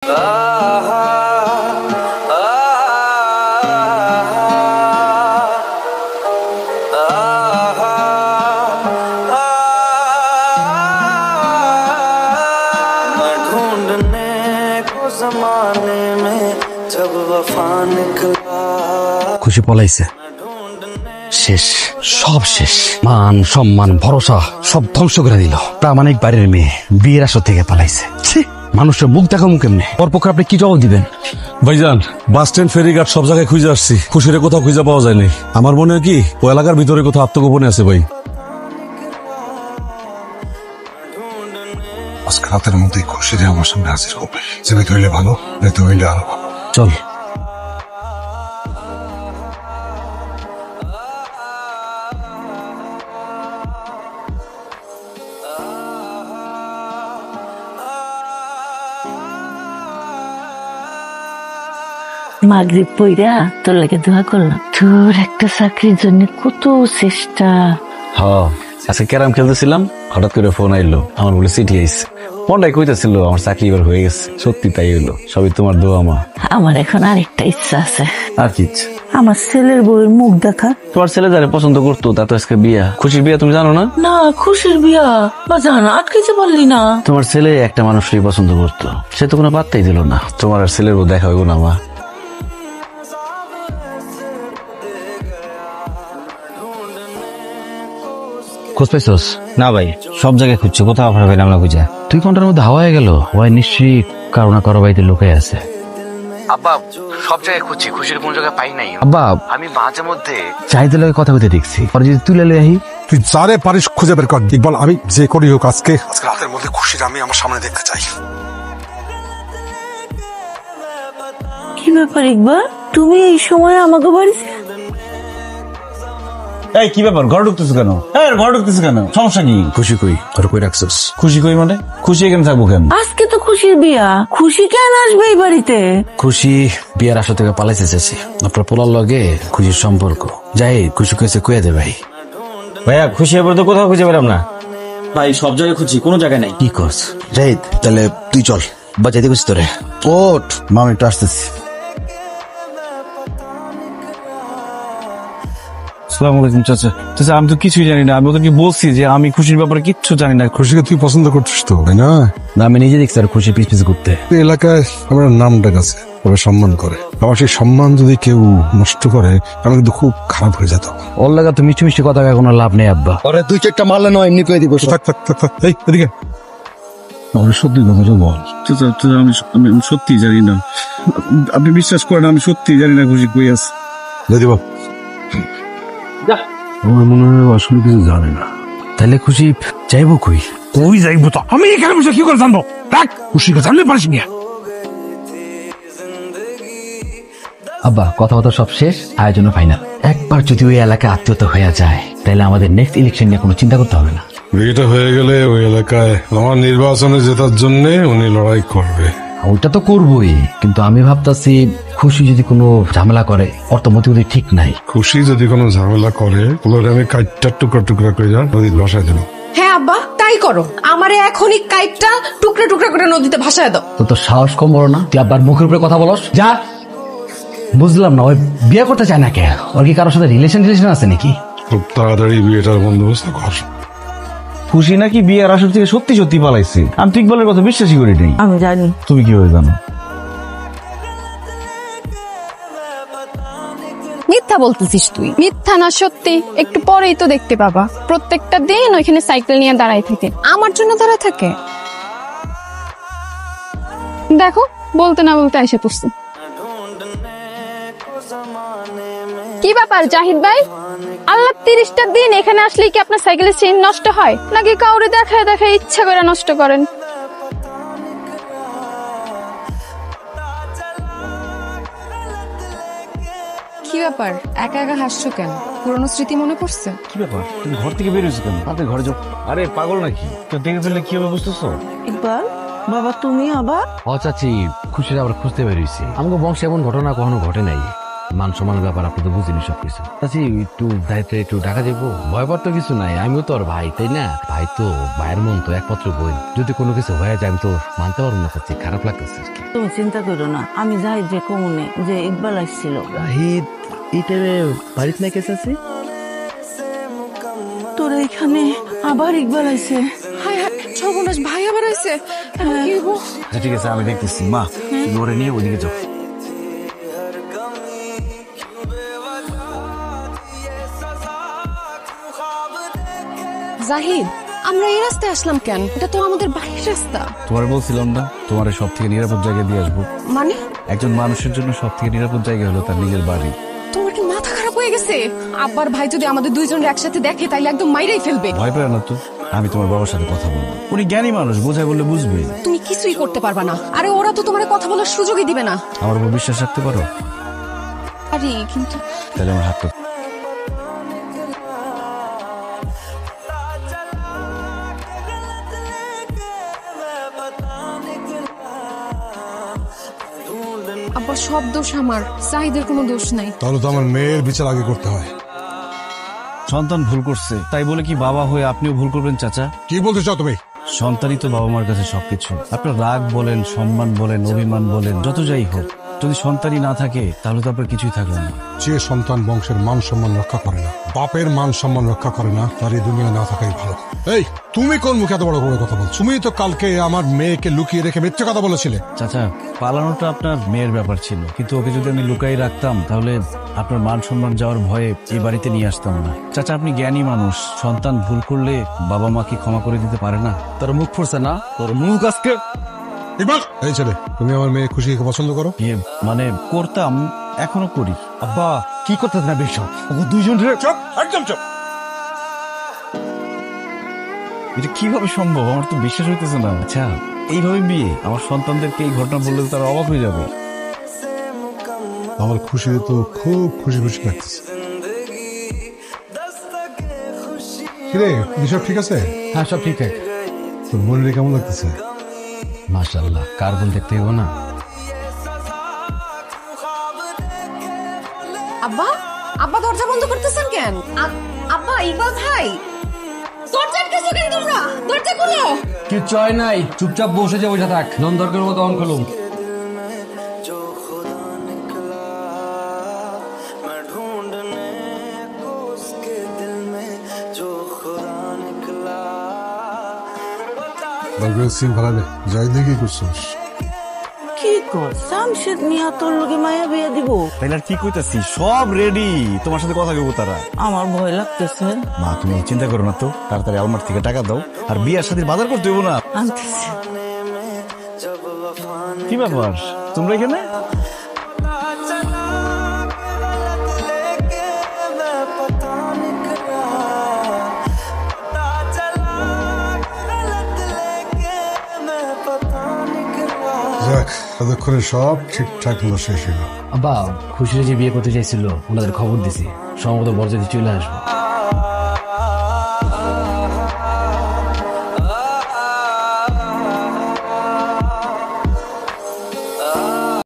খুশি পলাইছে, শেষ, সব শেষ। মান সম্মান ভরসা সব ধ্বংস করে দিল। প্রামাণিক বাড়ির মেয়ে বিয়ের আসর থেকে পালাইছে। মানুষের মুখ দেখা মুখ এমনি। ওর পক্ষে আপনি কি জবাব দিবেন? ভাইজান, বাস স্ট্যান্ড, ফেরিঘাট সব জায়গায় খুঁজে আসছি, খুশিরে কোথাও খুঁজে পাওয়া যায়নি। আমার মনে হয় কি ও এলাকার ভিতরে কোথাও আত্মগোপনে আছে। ভাই, আজকে রাতের মধ্যেই খুশিরে আমার সামনে হাজির হবে। জীবিত হইলে ভালো, মৃত হইলে আরো ভালো। চল। মাগরিব পইরা তোর লাগে দোয়া করলাম। তোর একটা চাকরির জন্য কত চেষ্টা। আজকে ক্যারাম খেলতেছিলাম, হঠাৎ করে ফোন আইলো, আমার বলে চিঠি আইছে। মনটাই কইতাছিল আমার চাকরি এবার হয়ে গেছে। সত্যি তাই হইলো, সবই তোমার দোয়া মা। আমার এখন আরেকটা ইচ্ছা আছে। আর কি ইচ্ছা? আমার ছেলের বউয়ের মুখ দেখা। তোমার ছেলে যারা পছন্দ করতো তা তো আজকে বিয়া, খুশির বিয়া, তুমি জানো না? না, খুশির বিয়া বা জানা আটকেছে পারলি না। তোমার ছেলে একটা মানুষই পছন্দ করতো, সে তো কোনো পাত্তাই দিল না। তোমার আর ছেলের বউ দেখা হইব না মা। খোঁজ পাইছস? না ভাই, সব জায়গায় খুঁজছে, কোথাও আপনার পেলাম না খুঁজে। 2 ঘন্টার মধ্যে হাওয়া হয়ে গেল। ওই নিশ্চয়ই কারো না কারো বাড়িতে লুকাই আছে। আব্বা, সব জায়গায় খুঁজছি, খুশির কোন জায়গায় পাই নাই। আব্বা, আমি মাঝে মধ্যে চাইতে লাগে কথা বলতে দেখছি, পরে যদি তুলে লই আহি। তুই যারে পারিস খুঁজে বের কর। ইকবাল, আমি যে করি হোক আজকে রাতের মধ্যে খুশির আমি আমার সামনে দেখতে চাই। কি ব্যাপার ইকবাল, তুমি এই সময় আমাকে বাড়ি? এই কি ব্যাপার, ঘর ঢুকতেছো কেন? ঘর ঢুকতেছো কেন? সমস্যা কি? খুশি কই? আর কই রাখছস? খুশি কই মানে? খুশি এখানে থাকবো কেন? আজকে তো খুশির বিয়া, খুশি কেন আসবে এই বাড়িতে? খুশি বিয়ার আসর থেকে পালাইতে চাইছে। আপনার পোলার লগে খুশির সম্পর্ক। যাই খুশি কইছে কইয়া দে ভাই। ভাইয়া, খুশি এবার তো কোথাও খুঁজে পেলাম না ভাই, সব জায়গায় খুঁজছি, কোনো জায়গায় নাই। কি করছ জাহিদ? তাহলে তুই চল, বাজাইতে গেছিস তোরে। ওঠ, মামি একটু আসতেছি। আসসালামুয়ালাইকুম চাচা। চাচা, আমি তো কিছুই জানি না। আমি ওদেরকে বলছি যে আমি খুশির ব্যাপারে কিচ্ছু জানি না। খুশিকে তুই পছন্দ করছিস তো, তাই না? না, আমি নিজে দেখছি আর খুশি পিছ পিছ ঘুরতে। এলাকায় আমার নাম ডাক আছে, তবে সম্মান করে। আমার সেই সম্মান যদি কেউ নষ্ট করে, আমি কিন্তু খুব খারাপ হয়ে যেত। ওর লাগা তো মিষ্টি মিষ্টি কথা কোনো লাভ নেই আব্বা। ওরে 2-4টা মারলে নয়, এমনি কয়ে দিব। থাক থাক থাক থাক, এই এদিকে। আমার সত্যি কথাটা বল। আমি সত্যি জানি না, আপনি বিশ্বাস করেন, আমি সত্যি জানি না খুশি কই আছে। দিব আমার মনে হয় আসলে কিছু জানে না। তাহলে খুশি যাইব কই? কই যাইবো তো আমি এখানে বসে কি করে জানবো? দেখ, খুশিকে জানলে পারিস না। আব্বা, কথা কথা সব শেষ, আয়োজন ফাইনাল। একবার যদি ওই এলাকায় আত্মীয়তা হয়ে যায়, তাহলে আমাদের নেক্সট ইলেকশন নিয়ে কোনো চিন্তা করতে হবে না। বিয়েটা হয়ে গেলে ওই এলাকায় আমার নির্বাচনে জেতার জন্য উনি লড়াই করবে। ওইটা তো করবোই, কিন্তু আমি ভাবতাছি খুশি যদি কোনো ঝামেলা করে, ওর তো মতিগতি ঠিক নাই। খুশি যদি কোনো ঝামেলা করে, ওগুলো আমি কাইটটা টুকরা টুকরা করে নদীর ভাষায় দেবো। হ্যাঁ আব্বা, তাই করো। আমারে এখনই কাইটটা টুকরা টুকরা করে নদীতে ভাসায় দাও। তো তোর সাহস কম বড় না? তুই আব্বার মুখের উপরে কথা বলস? যা। বুঝলাম না, ওই বিয়ে করতে চায় না কে? ওর কি কারোর সাথে রিলেশন আছে নাকি? খুব তাড়াতাড়ি বিয়েটার বন্দোবস্ত কর। খুশি নাকি বিয়ের আসর থেকে সত্যি সত্যি পালাইছে? আমি তো ইকবালের কথা বিশ্বাসই করি নাই। আমি জানি। তুমি কিভাবে জানো? মিথ্যা বলতেছিস তুই। মিথ্যা না সত্যি একটু পরেই তো দেখতে পাবা। প্রত্যেকটা দিন ওইখানে সাইকেল নিয়ে দাঁড়ায় থাকে, আমার জন্য দাঁড়ায় থাকে। দেখো, বলতে না বলতে এসে পড়ছে। কি ব্যাপার জাহিদ ভাই? আল্লাহ 30টা দিন এখানে আসলে কি আপনার সাইকেলের চেইন নষ্ট হয়, নাকি কাউরে দেখায় দেখায় ইচ্ছা করে নষ্ট করেন? কি ব্যাপার, একা একা হাসছো কেন? পুরনো স্মৃতি মনে পড়ছে? কি ব্যাপার, তুমি ঘর থেকে বেরিয়েছো কেন? আপনি ঘরে যাও। আরে পাগল নাকি? তো দেখে ফেললে কি হবে বুঝতেছো? ইকবাল বাবা, তুমি আবার? ও চাচি, খুশির আবার খুঁজতে বেরিয়েছি। আমাকে বংশে এমন ঘটনা কখনো ঘটে নাই। মান সম্মানের ব্যাপার আপনি তো বুঝিনি সবকিছু। আচ্ছা একটু দায়িত্বে একটু টাকা দেবো, ভয় পাওয়ার তো কিছু নাই, আমিও তো আর ভাই, তাই না? ভাই তো ভাইয়ের মন তো একমাত্র বোন, যদি কোনো কিছু হয়ে যায় আমি তো মানতে পারবো না, চাচ্ছি খারাপ লাগতেছে আর কি। তুমি চিন্তা করো না, আমি যাই যে কমনে যে ইকবাল আসছিল। জাহিদ এই টাইমে বাড়িতে নাই কেছে আছে? তোর এখানে আবার ইকবাল আইছে। হায় হায়, সর্বনাশ, ভাই আবার আইছে। এখন কি হইবো? আচ্ছা ঠিক আছে, আমি দেখতেছি। মা তুমি ওরে নিয়ে ওইদিকে যাও। জাহিদ, আমরা এই রাস্তায় আসলাম কেন? এটা তো আমাদের বাড়ির রাস্তা। তোমারে বলছিলাম না তোমার সব থেকে নিরাপদ জায়গায় দিয়ে আসবো। মানে একজন মানুষের জন্য সব থেকে নিরাপদ জায়গা হলো তার নিজের বাড়ি। তোমার কি মাথা খারাপ হয়ে গেছে? আব্বার ভাই যদি আমাদের দুইজনের একসাথে দেখে তাইলে একদম মাইরাই ফেলবে। ভয় পেও না তো, আমি তোমার বাবার সাথে কথা বলবো, উনি জ্ঞানী মানুষ, বোঝায় বললে বুঝবে। তুমি কিছুই করতে পারবা না। আরে ওরা তো তোমার কথা বলার সুযোগই দিবে না। আমার উপর বিশ্বাস রাখতে পারো? আরে কিন্তু তাহলে আমার হাতটা আব্বা, সব দোষ আমার, জাহিদের কোনো দোষ নাই। তাহলে তো আমার মেয়ের বিচার আগে করতে হয়। সন্তান ভুল করছে তাই বলে কি বাবা হয়ে আপনিও ভুল করবেন চাচা? কি বলতে চাও তুমি? সন্তানই তো বাবা মার কাছে সবকিছু। আপনার রাগ বলেন, সম্মান বলেন, অভিমান বলেন, যত যাই হোক, যদি সন্তানই না থাকে তাহলে তো আপনার কিছুই থাকলো না। যে সন্তান বংশের মান সম্মান রক্ষা করে না, বাপের মান সম্মান রক্ষা করে না, তার এই দুনিয়া না থাকাই ভালো। এই তুমি কোন মুখে এত বড় বড় কথা বলছো? তুমি তো কালকে আমার মেয়েকে লুকিয়ে রেখে মিথ্যে কথা বলেছিলে। চাচা, পালানোটা আপনার মেয়ের ব্যাপার ছিল, কিন্তু ওকে যদি আমি লুকাই রাখতাম তাহলে আপনার মান সম্মান যাওয়ার ভয়ে এই বাড়িতে নিয়ে আসতাম না। চাচা, আপনি জ্ঞানী মানুষ, সন্তান ভুল করলে বাবা মা কি ক্ষমা করে দিতে পারে না? তোর মুখ ফুরছে না? তোর মুখ আজকে ইকবাল, এই ছেলে, তুমি আমার মেয়ে খুশিকে পছন্দ করো? মানে করতাম, এখনো করি। আব্বা কি করতেছ না বেশ? দুইজন চুপ, একদম চুপ। এটা কিভাবে সম্ভব? আমার তো বিশ্বাস হইতেছে না। আচ্ছা, এইভাবে বিয়ে? আমার সন্তানদেরকে এই ঘটনা বললে তো তারা অবাক হয়ে যাবে। আমার খুশিতে তো খুব খুশি খুশি লাগতেছে। কিরে, বিষয় ঠিক আছে? হ্যাঁ সব ঠিকঠাক। তোর বোনের কেমন লাগতেছে? মাশাআল্লাহ, কার বোন দেখতে হইব না? আব্বা, আব্বা দরজা বন্ধ করতেছেন কেন? আব্বা, ইকবাল ভাই, দরজা আটকেছো কেন তোমরা? দরজা খোলো। কিচ্ছু হয় নাই, চুপচাপ বসে যে বসে থাক, নন্দরকের মতো অন খুলুম। শৃঙ্খলা যাই দেখি করছিস। কি কর শামশেদ মিয়া তোর লোকে মায়া বিয়া দিব? তাইলে আর কি কইতাছি, সব রেডি, তোমার সাথে কথা কইবো তারা। আমার ভয় লাগতেছে। মা তুমি চিন্তা করো না তো, তাড়াতাড়ি আলমার থেকে টাকা দাও, আর বিয়ার সাথে বাজার করতে হইব না। আনতেছে। কি ব্যাপার তোমরা এখানে? যাক, ততক্ষণে সব ঠিকঠাক হলো, শেষ হলো। আব্বা খুশিরা যে বিয়ে করতে চাইছিল ওনাদের খবর দিছি, সম্ভবত বরযাত্রী চলে আসবো।